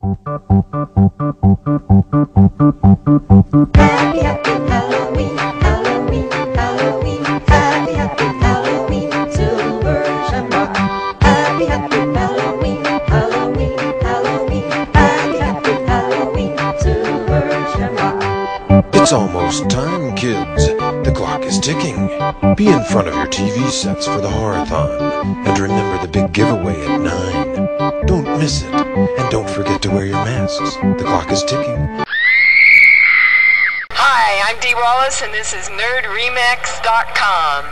Happy, happy Halloween, Halloween, Halloween. Happy, happy Halloween, silver shamrock. Happy, happy Halloween, Halloween, Halloween. Happy, happy Halloween, silver shamrock. It's almost time, kids. The clock is ticking. Be in front of your TV sets for the Horathon. And remember the big giveaway at 9. Don't miss it. And don't forget to wear your masks. The clock is ticking. Hi, I'm Dee Wallace, and this is NerdRemix.com.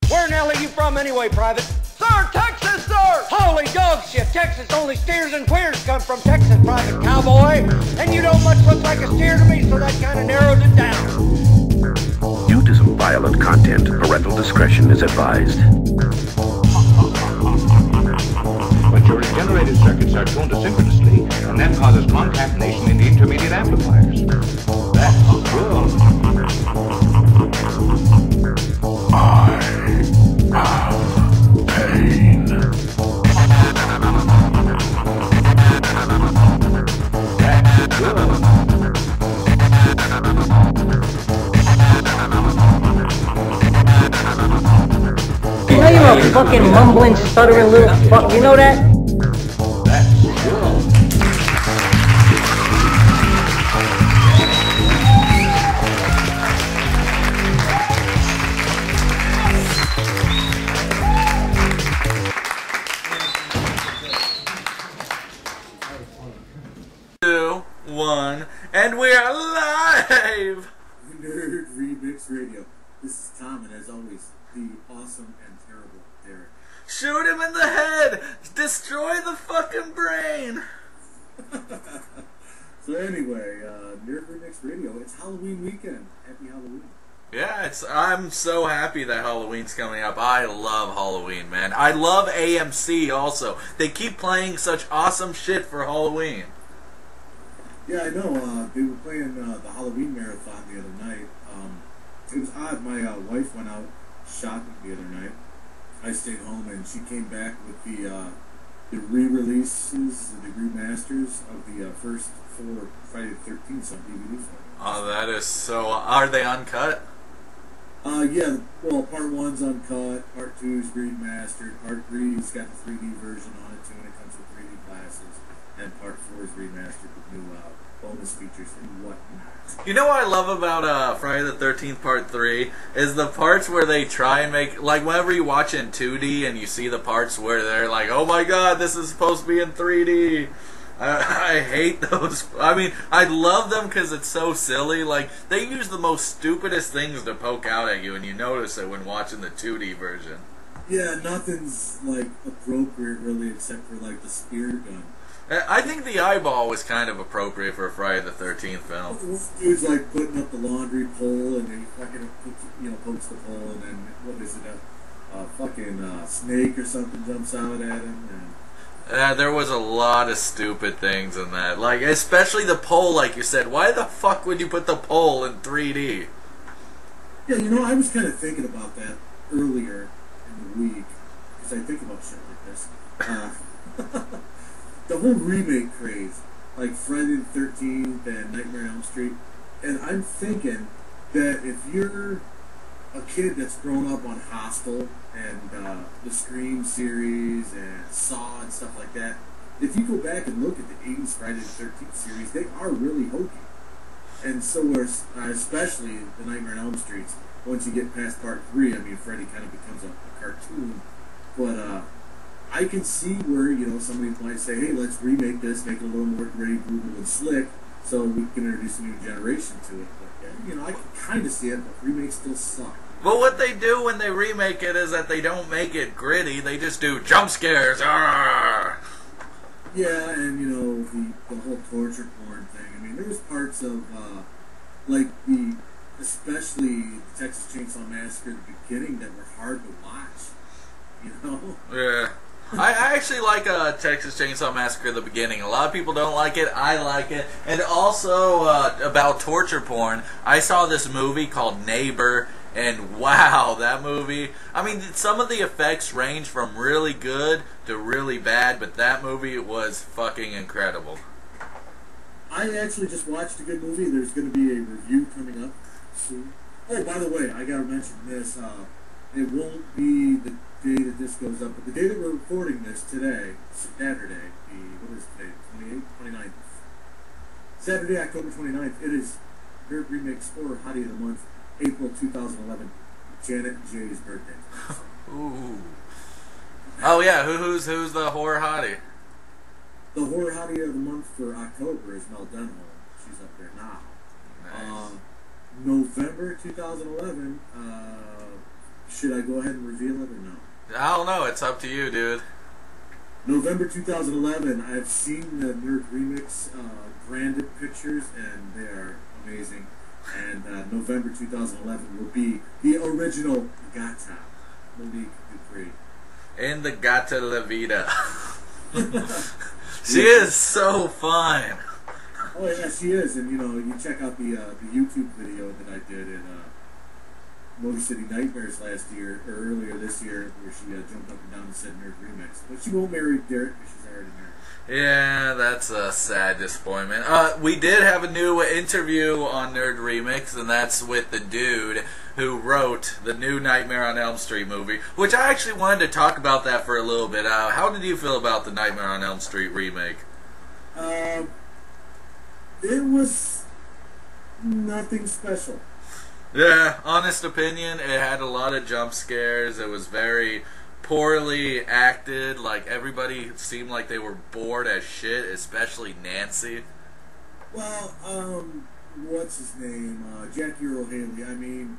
Where in hell are you from anyway, Private? Sir, Texas, sir! Holy dog shit! Texas, only steers and queers come from Texas, Private Cowboy. And you don't much look like a steer to me, so that kind of narrows it down. Due to some violent content, parental discretion is advised. But your regenerated circuits are tuned asynchronously, and that causes concatenation in the intermediate amplifiers. That's good. I have pain. That's good. You know you're a fucking mumbling, stuttering little fuck. You know that? That's good. 2, 1, and we're live! Nerd Remix Radio. This is Tom, and as always, the awesome and terrible Derek. Shoot him in the head! Destroy the fucking brain! So anyway, Nerd Remix Radio. It's Halloween weekend. Happy Halloween. Yeah, I'm so happy that Halloween's coming up. I love Halloween, man. I love AMC also. They keep playing such awesome shit for Halloween. Yeah, I know. They were playing the Halloween marathon the other night. It was odd. My wife went out shopping the other night. I stayed home, and she came back with the re-releases, the remasters of the first 4 Friday the 13th on DVD. Oh, that is so... Are they uncut? Yeah. Well, part 1's uncut. Part 2's remastered. Part 3's got the 3D version on it too, and it comes with 3D glasses. And part 4 is remastered with new bonus features and whatnot. You know what I love about Friday the 13th Part 3 is the parts where they try and make, like whenever you watch in 2D and you see the parts where they're like, oh my god, this is supposed to be in 3D. I hate those. I mean, I love them because it's so silly. Like, they use the most stupidest things to poke out at you, and you notice it when watching the 2D version. Yeah, nothing's like appropriate really except for like the spear gun. I think the eyeball was kind of appropriate for a Friday the 13th film. This dude's like putting up the laundry pole, and he fucking pokes the pole, and then what is it? A fucking snake or something jumps out at him. And there was a lot of stupid things in that, like especially the pole, like you said. Why the fuck would you put the pole in 3D? Yeah, I was kind of thinking about that earlier in the week because I think about shit like this. The whole remake craze, like Friday the 13th and Nightmare on Elm Street, and I'm thinking that if you're a kid that's grown up on Hostel and the Scream series and Saw and stuff like that, if you go back and look at the 80s Friday the 13th series, they are really hokey. And so are especially the Nightmare on Elm Streets. Once you get past part 3, I mean, Freddy kind of becomes a cartoon. But I can see where, somebody might say, hey, let's remake this, make it a little more gritty, brutal, and slick, so we can introduce a new generation to it. But, I can kind of see it, but remakes still suck. Well, what they do when they remake it is that they don't make it gritty, they just do jump scares. Arrgh! Yeah, and, the whole torture porn thing. I mean, there was parts of, especially the Texas Chainsaw Massacre at the beginning that were hard to watch, Yeah. I actually like Texas Chainsaw Massacre at the beginning. A lot of people don't like it. I like it. And also, about torture porn, I saw this movie called Neighbor, and wow, that movie... I mean, some of the effects range from really good to really bad, but that movie was fucking incredible. I actually just watched a good movie. There's going to be a review coming up soon. Oh, by the way, I got to mention this. It won't be the day that this goes up, but the day that we're recording this today, Saturday, what is today, 28th, 29th? Saturday, October 29th, it is NerdRemix Horror Hottie of the Month, April 2011, Janet J's birthday. Ooh. Oh yeah, who's the horror hottie? The horror hottie of the month for October is Mel Denholm. She's up there now. Nice. November 2011, should I go ahead and reveal it or no? I don't know. It's up to you, dude. November 2011, I've seen the NerdRemix branded pictures, and they are amazing. And November 2011 will be the original Gata, Monique Dupree. In the Gata La Vida. She is so fine. Oh yeah, she is, and you check out the YouTube video that I did in Motor City Nightmares last year or earlier this year, where she jumped up and down and said NerdRemix, but she won't marry Derek because she's already married. Yeah, that's a sad disappointment. We did have a new interview on NerdRemix, and that's with the dude who wrote the new Nightmare on Elm Street movie, which I actually wanted to talk about that for a little bit. How did you feel about the Nightmare on Elm Street remake? It was nothing special. Yeah, honest opinion, it had a lot of jump scares. It was very poorly acted. Like, everybody seemed like they were bored as shit, especially Nancy. Well, what's his name? Jackie Earl Haley. I mean,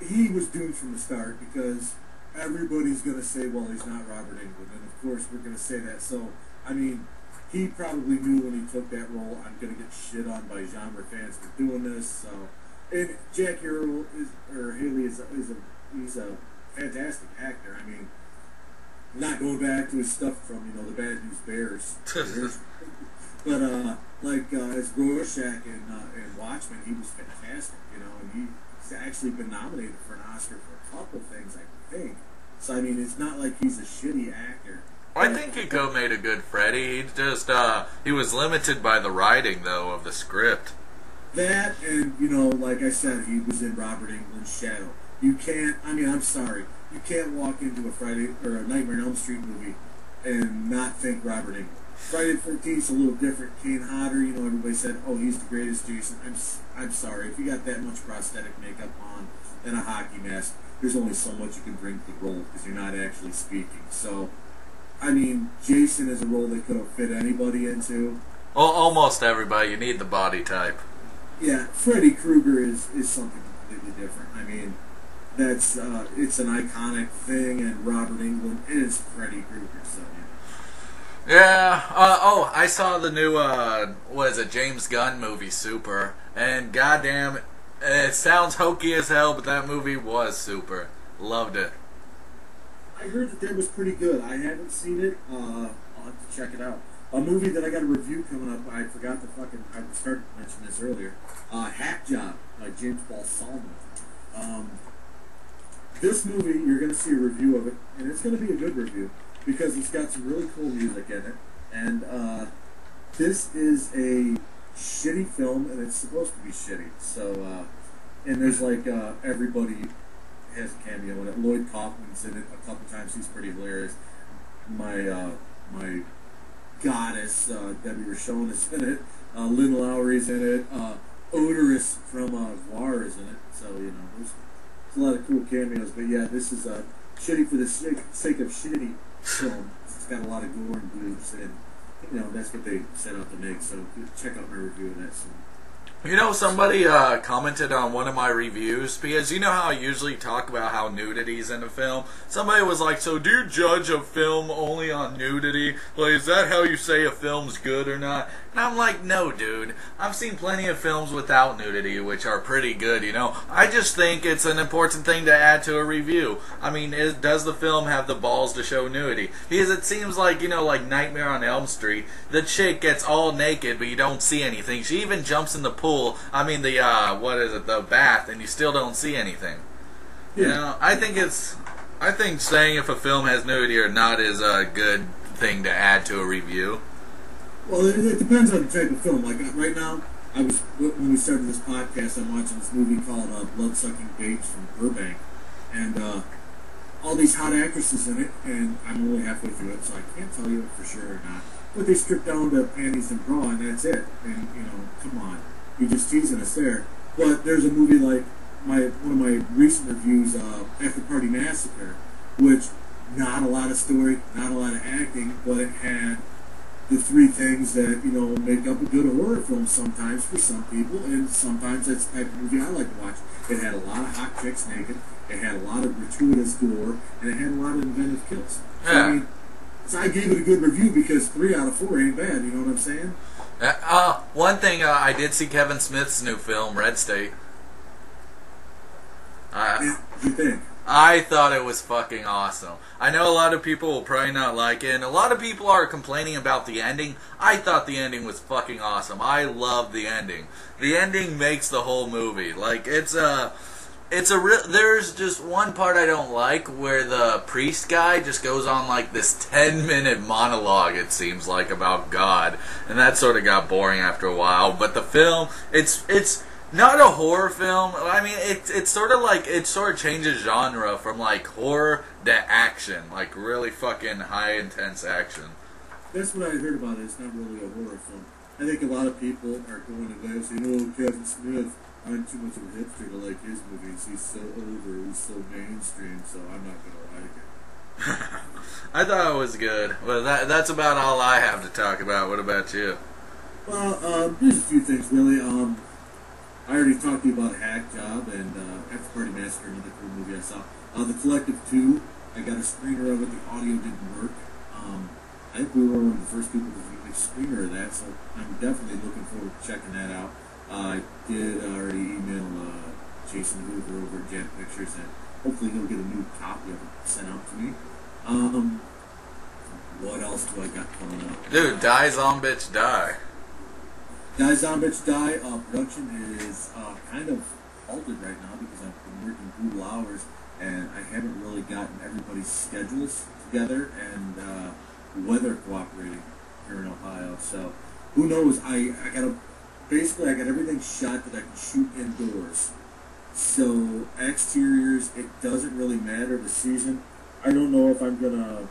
he was doomed from the start because everybody's going to say, well, he's not Robert Englund. And, of course, we're going to say that. So, I mean, he probably knew when he took that role, I'm going to get shit on by genre fans for doing this. So, and Jackie Earl Haley is a fantastic actor. I mean, not going back to his stuff from, the Bad News Bears. But, as Rorschach in Watchmen, he was fantastic, and he's actually been nominated for an Oscar for a couple things, I think. So, I mean, it's not like he's a shitty actor. I think he could have made a good Freddy. He just, he was limited by the writing, though, of the script. That, and, like I said, he was in Robert Englund's shadow. You can't, I'm sorry, you can't walk into a Friday, or a Nightmare on Elm Street movie and not think Robert Englund. Friday the 13th is a little different. Kane Hodder, everybody said, oh, he's the greatest Jason. I'm sorry, if you got that much prosthetic makeup on and a hockey mask, there's only so much you can bring to the role because you're not actually speaking. So, Jason is a role they could have fit anybody into. Well, almost everybody. You need the body type. Yeah, Freddy Krueger is something completely different. That's it's an iconic thing, and Robert Englund is Freddy Krueger, so Yeah. I saw the new James Gunn movie, Super, and goddamn, it sounds hokey as hell, but that movie was super. Loved it. I heard that was pretty good. I haven't seen it. I'll have to check it out. A movie that I got a review coming up. I forgot to I started to mention this earlier. Hack Job by James Balsamo. This movie, you're going to see a review of it, and it's going to be a good review because it's got some really cool music in it. And this is a shitty film, and it's supposed to be shitty. So, and there's everybody has a cameo in it. Lloyd Kaufman's in it a couple times. He's pretty hilarious. My goddess, Debbie Rochon is in it. Lynn Lowry's in it. Odorous from Voir is in it. So, there's a lot of cool cameos. But yeah, this is shitty for the sake of shitty film. It's got a lot of gore and boobs, and that's what they set out to make. So check out my review of that soon. Somebody commented on one of my reviews, because you know how I usually talk about how nudity's in a film? Somebody was like, so do you judge a film only on nudity? Like, is that how you say a film's good or not? And I'm like, no, dude. I've seen plenty of films without nudity, which are pretty good, I just think it's an important thing to add to a review. Does the film have the balls to show nudity? Because it seems like, like Nightmare on Elm Street, the chick gets all naked, but you don't see anything. She even jumps in the pool. The bath, and you still don't see anything. I think saying if a film has nudity or not is a good thing to add to a review. Well, it depends on the type of film. Like right now, when we started this podcast, I'm watching this movie called Bloodsucking Babes from Burbank, and all these hot actresses in it, and I'm only halfway through it, so I can't tell you for sure or not. But they strip down to panties and bra, and that's it. And come on, you're just teasing us there. But there's a movie like one of my recent reviews, After Party Massacre, which not a lot of story, not a lot of acting, but it had the three things that make up a good horror film sometimes for some people, and sometimes that's the type of movie I like to watch. It had a lot of hot chicks naked, it had a lot of gratuitous gore, and it had a lot of inventive kills. So, Yeah. So I gave it a good review because 3 out of 4 ain't bad. You know what I'm saying? One thing, I did see Kevin Smith's new film, Red State. What do you think? I thought it was fucking awesome. I know a lot of people will probably not like it, and a lot of people are complaining about the ending. I thought the ending was fucking awesome. I love the ending. The ending makes the whole movie. Like, there's just one part I don't like where the priest guy just goes on like this 10-minute monologue, it seems like, about God. And that sort of got boring after a while. But the film, it's not a horror film. I mean, it's sort of changes genre from like horror to action, like really fucking high intense action. That's what I heard about it. It's not really a horror film. I think a lot of people are going to that and saying, Kevin Smith, I'm too much of a hipster to like his movies. He's so over, he's so mainstream, so I'm not going to like it. I thought it was good. Well, that's about all I have to talk about. What about you? Well, there's a few things, really. I already talked to you about Hack Job and After Party Massacre, another cool movie I saw. The Collective 2, I got a screener of it. The audio didn't work. I think we were one of the first people to get a screener of that, so I'm definitely looking forward to checking that out. I did already email Jason Hoover over at Jet Pictures, and hopefully he'll get a new copy of it sent out to me. What else do I got coming up? Dude, Die Zombitch Die. Die Zombitch Die, production is kind of halted right now because I've been working brutal hours and I haven't really gotten everybody's schedules together and weather cooperating here in Ohio. So who knows? I got everything shot that I can shoot indoors. So exteriors, it doesn't really matter the season. I don't know if I'm gonna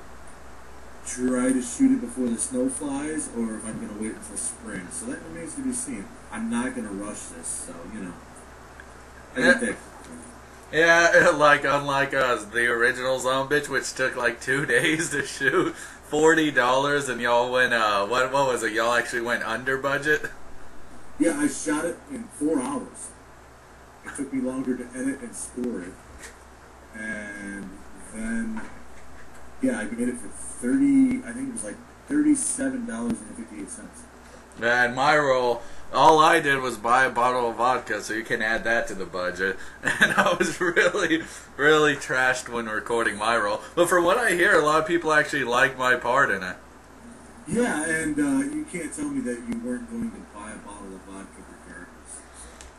try to shoot it before the snow flies, or if I'm going to wait until spring. So that remains to be seen. I'm not going to rush this, so, I think. Yeah, unlike the original Zombitch, which took like 2 days to shoot, $40, and y'all went, what was it? Y'all actually went under budget? Yeah, I shot it in 4 hours. It took me longer to edit and score it. And then, yeah, I made it for I think it was like $37.58. Man, my roll, all I did was buy a bottle of vodka, so you can add that to the budget. And I was really, really trashed when recording my roll. But from what I hear, a lot of people actually like my part in it. Yeah, and you can't tell me that you weren't going to buy a bottle of vodka for characters.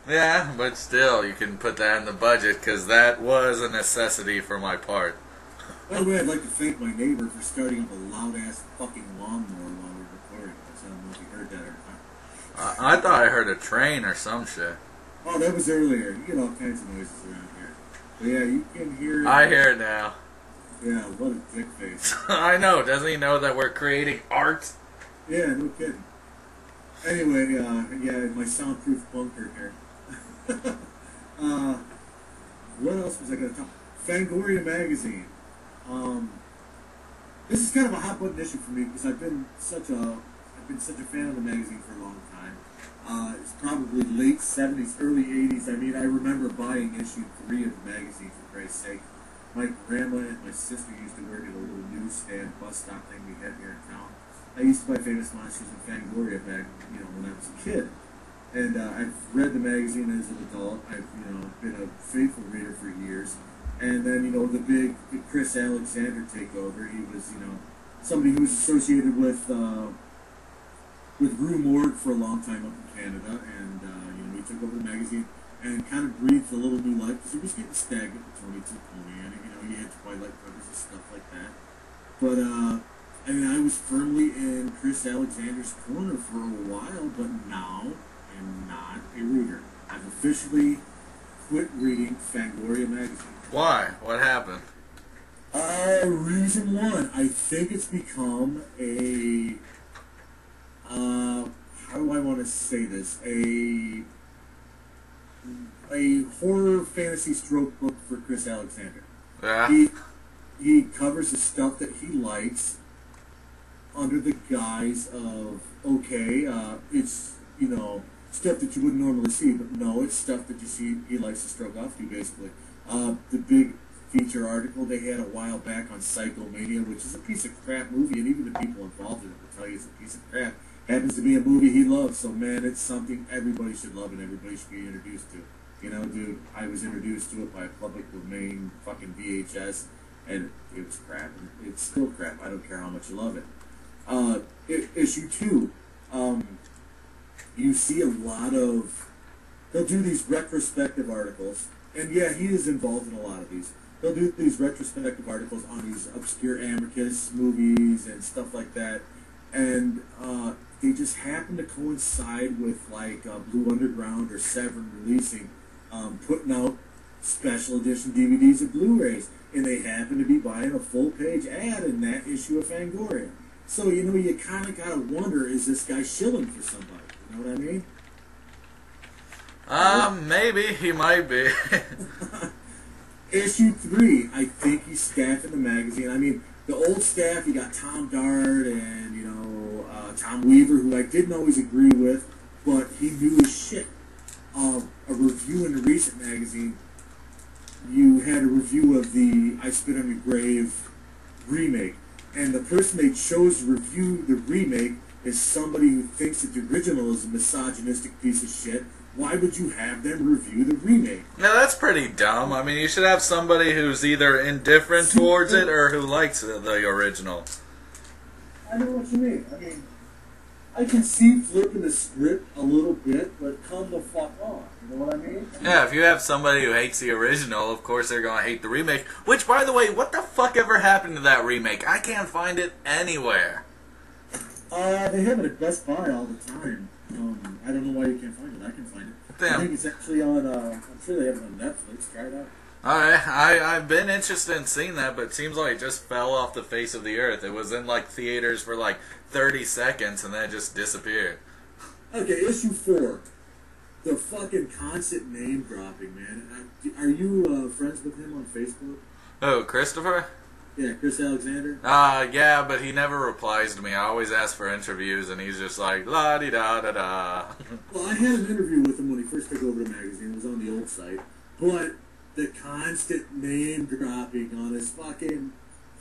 Yeah, but still, you can put that in the budget, because that was a necessity for my part. By the way, I'd like to thank my neighbor for starting up a loud-ass fucking lawnmower while we were recording this. I don't know if you heard that or not. I thought I heard a train or some shit. Oh, that was earlier. You get all kinds of noises around here. But yeah, you can hear it. I hear it now. Yeah, what a dick face. I know. Doesn't he know that we're creating art? Yeah, no kidding. Anyway, yeah, my soundproof bunker here. What else was I going to talk? Fangoria magazine. This is kind of a hot button issue for me because I've been such a fan of the magazine for a long time. It's probably late 70s, early 80s. I mean, I remember buying issue 3 of the magazine, for Christ's sake. My grandma and my sister used to work at a little newsstand bus stop thing we had here in town. I used to buy Famous Monsters and Fangoria back, when I was a kid. And I've read the magazine as an adult. I've, been a faithful reader for years. And then, the big Chris Alexander takeover, he was, somebody who was associated with Rue Morgue for a long time up in Canada. And, he took over the magazine and kind of breathed a little new life because it was getting stagnant with Tony Tripoli. And, he had Twilight covers and stuff like that. But I mean, I was firmly in Chris Alexander's corner for a while, but now I'm not a reader. I've officially quit reading Fangoria magazine. Why? What happened? Reason one, I think it's become a, how do I want to say this? A horror fantasy stroke book for Chris Alexander. Yeah. He covers the stuff that he likes under the guise of, okay, it's, you know, stuff that you wouldn't normally see, but no, it's stuff that you see he likes to stroke off to, basically. The big feature article they had a while back on Psychomania, which is a piece of crap movie, and even the people involved in it will tell you it's a piece of crap, happens to be a movie he loves, so man, it's something everybody should love and everybody should be introduced to. You know, dude, I was introduced to it by a public domain fucking VHS, and it was crap, and it's still crap. I don't care how much you love it. Issue 2, you see a lot of, they'll do these retrospective articles, and yeah, he is involved in a lot of these. They'll do these retrospective articles on these obscure Amicus movies and stuff like that, and they just happen to coincide with like Blue Underground or Severin releasing, putting out special edition DVDs and Blu-rays, and they happen to be buying a full-page ad in that issue of Fangoria. So, you know, you kind of got to wonder, is this guy shilling for somebody? You know what I mean? Maybe. He might be. Issue 3, I think he's staffing the magazine. I mean, the old staff, you got Tom Dart and, you know, Tom Weaver, who I didn't always agree with, but he knew his shit. A review in the recent magazine, you had a review of the I Spit on Your Grave remake, and the person they chose to review the remake is somebody who thinks that the original is a misogynistic piece of shit. Why would you have them review the remake? No, that's pretty dumb. I mean, you should have somebody who's either indifferent towards it or who likes the original. I know what you mean. I mean, I can see flipping the script a little bit, but come the fuck on. You know what I mean? Yeah, if you have somebody who hates the original, of course they're going to hate the remake. Which, by the way, what the fuck ever happened to that remake? I can't find it anywhere. They have it at Best Buy all the time. I don't know why you can't find it. I can find it. Damn. I think it's actually on, I'm sure they have it on Netflix. Try it out. I've been interested in seeing that, but it seems like it just fell off the face of the earth. It was in, like, theaters for, like, 30 seconds, and then it just disappeared. Okay, issue 4. The fucking constant name dropping, man. Are you friends with him on Facebook? Oh, Christopher? Yeah, Chris Alexander? Yeah, but he never replies to me. I always ask for interviews, and he's just like, la-di-da-da-da. Well, I had an interview with him when he first took over the magazine. It was on the old site. But the constant name dropping on his fucking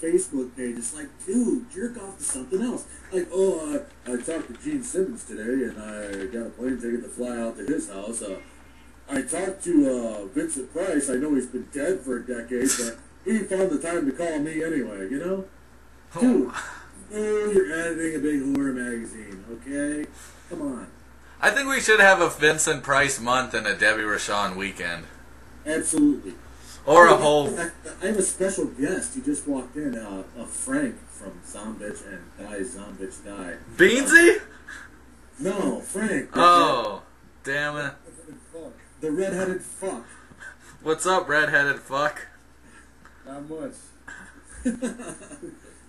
Facebook page, it's like, dude, jerk off to something else. Like, oh, I talked to Gene Simmons today, and I got a plane ticket to fly out to his house. I talked to Vincent Price. I know he's been dead for a decade, but he found the time to call me anyway, you know? Dude, you're editing a big horror magazine, okay? Come on. I think we should have a Vincent Price month and a Debbie Rochon weekend. Absolutely. Or a whole... I have a special guest. He just walked in, Frank from Zombitch and Die Zombitch Die. Beansy? No, Frank. Oh, damn it. The redheaded fuck. What's up, redheaded fuck? Not much.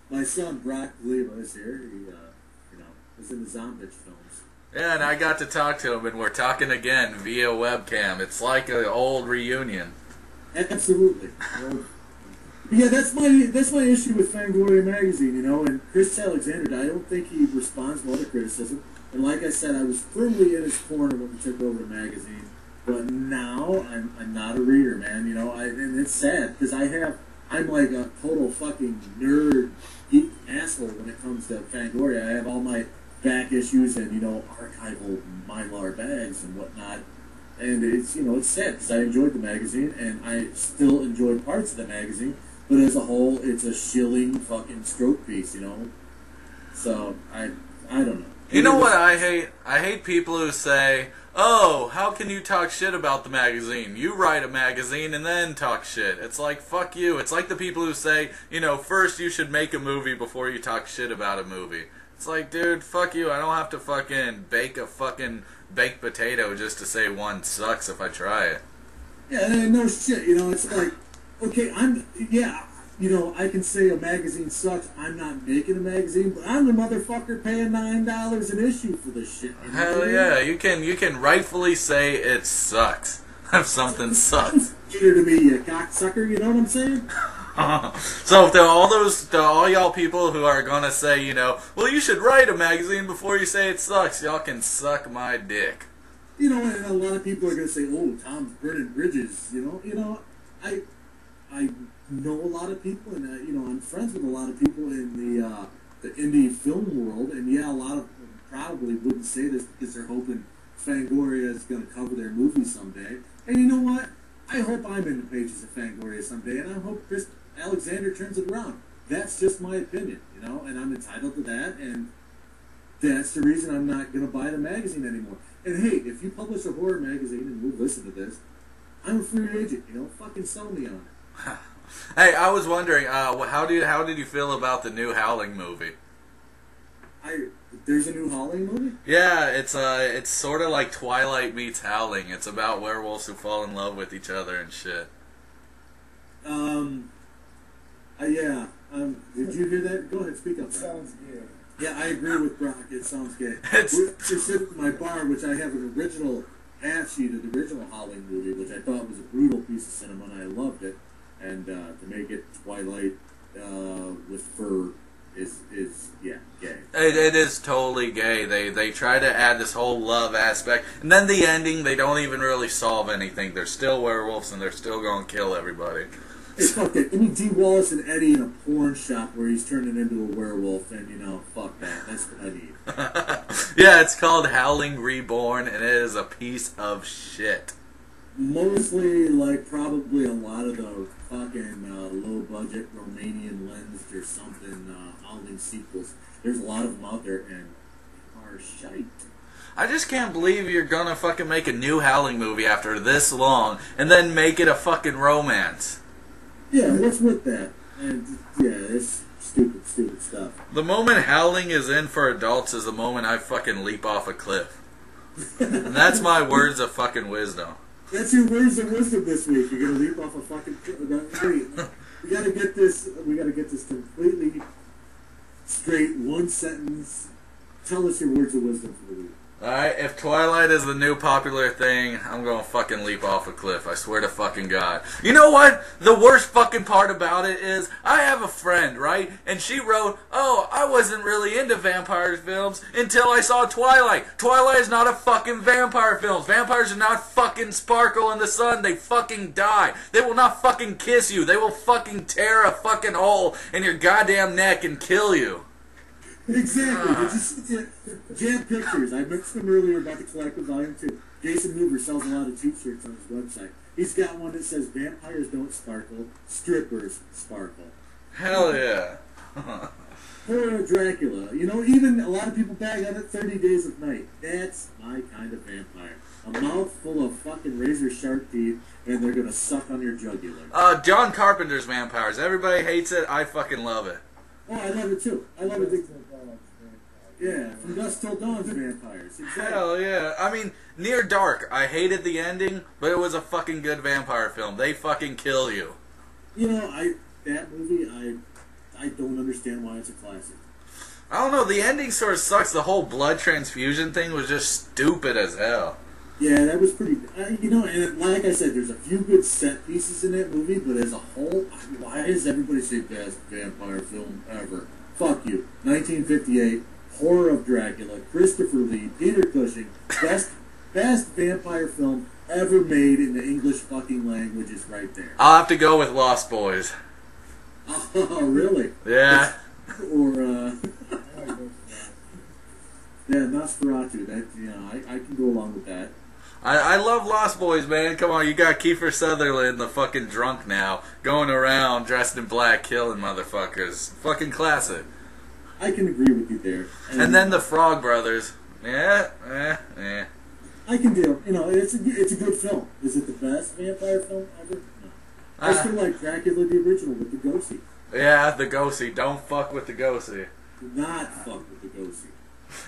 My son Brock Leva is here. He, was in the Zombitch films. Yeah, and I got to talk to him, and we're talking again via webcam. It's like an old reunion. Absolutely. Yeah, that's my issue with Fangoria magazine, you know. And Chris Alexander, I don't think he responds well to criticism. And like I said, I was firmly in his corner when he took over the magazine. But now I'm not a reader, man. You know, and it's sad because I'm like a total fucking nerd geek asshole when it comes to Fangoria. I have all my back issues and, you know, archival Mylar bags and whatnot. And it's, you know, it's sad because I enjoyed the magazine and I still enjoy parts of the magazine. But as a whole, it's a shilling fucking stroke piece, you know? So, I don't know. You know what I hate? I hate people who say, oh, how can you talk shit about the magazine? You write a magazine and then talk shit. It's like, fuck you. It's like the people who say, first you should make a movie before you talk shit about a movie. It's like, dude, fuck you. I don't have to fucking bake a fucking baked potato just to say one sucks if I try it. Yeah, no shit. It's like, okay, I can say a magazine sucks. I'm not making a magazine, but I'm the motherfucker paying $9 an issue for this shit. Hell yeah, you can rightfully say it sucks if something sucks. Cheater to me, you cocksucker. You know what I'm saying? So to all y'all people who are gonna say, well, you should write a magazine before you say it sucks, y'all can suck my dick. And a lot of people are gonna say, oh, Tom's burning bridges. I know a lot of people, and I'm friends with a lot of people in the indie film world, and yeah, a lot of them probably wouldn't say this because they're hoping Fangoria is gonna cover their movie someday. And you know what? I hope I'm in the pages of Fangoria someday, and I hope Chris Alexander turns it around. That's just my opinion, and I'm entitled to that, and that's the reason I'm not going to buy the magazine anymore. And hey, if you publish a horror magazine and we'll listen to this, I'm a free agent, fucking sell me on it. Hey, I was wondering, how did you feel about the new Howling movie? There's a new Howling movie? Yeah, it's sort of like Twilight meets Howling. It's about werewolves who fall in love with each other and shit. Yeah. Did you hear that? Go ahead, speak up. Sounds good. Yeah, I agree with Brock. It sounds gay. We're sitting at my bar, which I have an original half sheet of the original Howling movie, which I thought was a brutal piece of cinema, and I loved it. And to make it Twilight with fur is gay. It is totally gay. They try to add this whole love aspect, and then the ending, they don't even really solve anything. They're still werewolves, and they're still going to kill everybody. Hey, fuck that. Give me D. Wallace and Eddie in a porn shop where he's turning into a werewolf, and, fuck that. That's what I need. Yeah, it's called Howling Reborn, and it is a piece of shit. Mostly, probably a lot of the fucking low-budget Romanian lensed or something Howling sequels. There's a lot of them out there, and they are shite. I just can't believe you're gonna fucking make a new Howling movie after this long, and then make it a fucking romance. Yeah, what's with that? And yeah, it's stupid stuff. The moment Howling is in for adults is the moment I fucking leap off a cliff. And that's my words of fucking wisdom. That's your words of wisdom this week. You're gonna leap off a fucking cliff. We gotta get this completely straight, one sentence. Tell us your words of wisdom for the week. Alright, if Twilight is the new popular thing, I'm gonna fucking leap off a cliff. I swear to fucking God. You know what? The worst fucking part about it is, I have a friend, right? And she wrote, oh, I wasn't really into vampire films until I saw Twilight. Twilight is not a fucking vampire film. Vampires are not fucking sparkle in the sun. They fucking die. They will not fucking kiss you. They will fucking tear a fucking hole in your goddamn neck and kill you. Exactly. Did you see the Jam Pictures? I mentioned them earlier about the Collective Volume 2. Jason Hoover sells a lot of t-shirts on his website. He's got one that says, vampires don't sparkle, strippers sparkle. Hell yeah. Poor Dracula. Even a lot of people bag on it 30 Days of Night. That's my kind of vampire. A mouth full of fucking razor sharp teeth, and they're gonna suck on your jugular. John Carpenter's Vampires. Everybody hates it. I fucking love it. Oh, I love it too. I love it. Yeah, From Dusk Till Dawn's vampires. Exactly. Hell yeah. I mean, Near Dark. I hated the ending, but it was a fucking good vampire film. They fucking kill you. That movie, I don't understand why it's a classic. I don't know. The ending sort of sucks. The whole blood transfusion thing was just stupid as hell. Yeah, that was pretty. And like I said, there's a few good set pieces in that movie, but as a whole, why does everybody say best vampire film ever? Fuck you. 1958, Horror of Dracula, Christopher Lee, Peter Cushing, best vampire film ever made in the English fucking language is right there. I'll have to go with Lost Boys. Oh, really? Yeah. Or yeah, Nosferatu. That I can go along with that. I love Lost Boys, man. Come on, you got Kiefer Sutherland, the fucking drunk now, going around dressed in black, killing motherfuckers. Fucking classic. I can agree with you there. And then the Frog Brothers. Yeah. I can deal. You know, it's a good film. Is it the best vampire film ever? No. I still like Dracula the original with the ghostie. Yeah, the ghostie. Don't fuck with the ghostie. Do not fuck with the ghostie.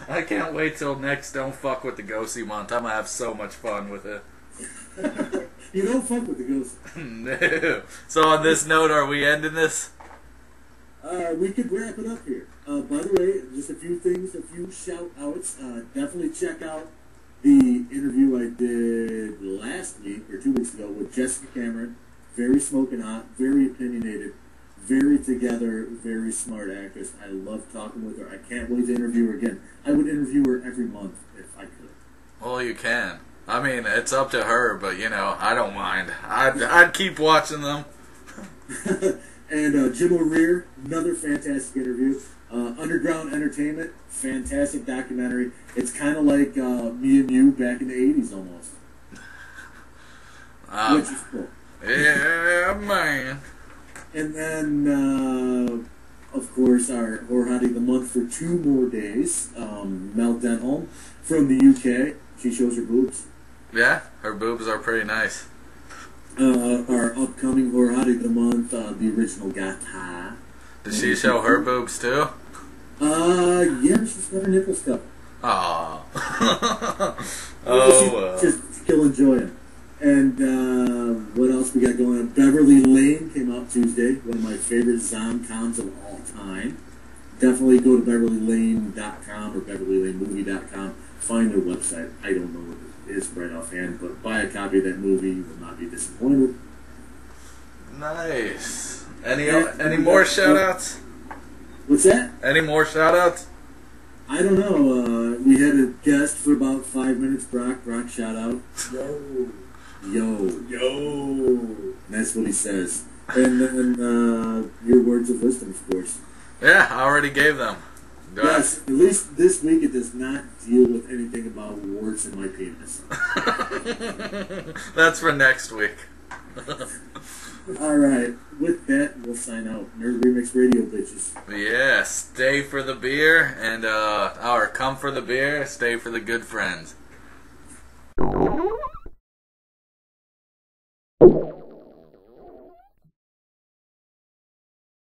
I can't wait till next Don't Fuck with the Ghostie month. I'm gonna have so much fun with it. You don't fuck with the ghostie. No. So on this note, are we ending this? We could wrap it up here. By the way, just a few things, a few shout outs. Definitely check out the interview I did last week or 2 weeks ago with Jessica Cameron. Very smoking hot, very opinionated, very together, very smart actress. I love talking with her. I can't wait to interview her again. I would interview her every month if I could. Well, you can. I mean, it's up to her, but you know, I don't mind. I'd keep watching them. And Jim O'Rear, another fantastic interview. Underground Entertainment, fantastic documentary. It's kind of like Me and You back in the 80s almost. Which is cool. Yeah, man. And then, of course, our Hottie of the Month for 2 more days, Mel Denholm from the UK. She shows her boobs. Yeah, her boobs are pretty nice. Our upcoming Hottie of the Month, the original Gata. Does she show her boobs too? Yeah, she's got her nipples covered. Aww. Just still enjoying. And what else we got going on? Beverly Lane came out Tuesday. One of my favorite zom-coms of all time. Definitely go to BeverlyLane.com or BeverlyLaneMovie.com. Find their website. I don't know what it is right offhand, but buy a copy of that movie. You will not be disappointed. Nice. Any more shout-outs? What's that? Any more shout-outs? I don't know. We had a guest for about 5 minutes. Brock, shout out. Yo. That's what he says. And then your words of wisdom, of course. Yeah, I already gave them. Yes, at least this week it does not deal with anything about warts in my penis. That's for next week. Alright, with that, we'll sign out. Nerd Remix Radio, bitches. Yeah, stay for the beer, and or come for the beer, stay for the good friends.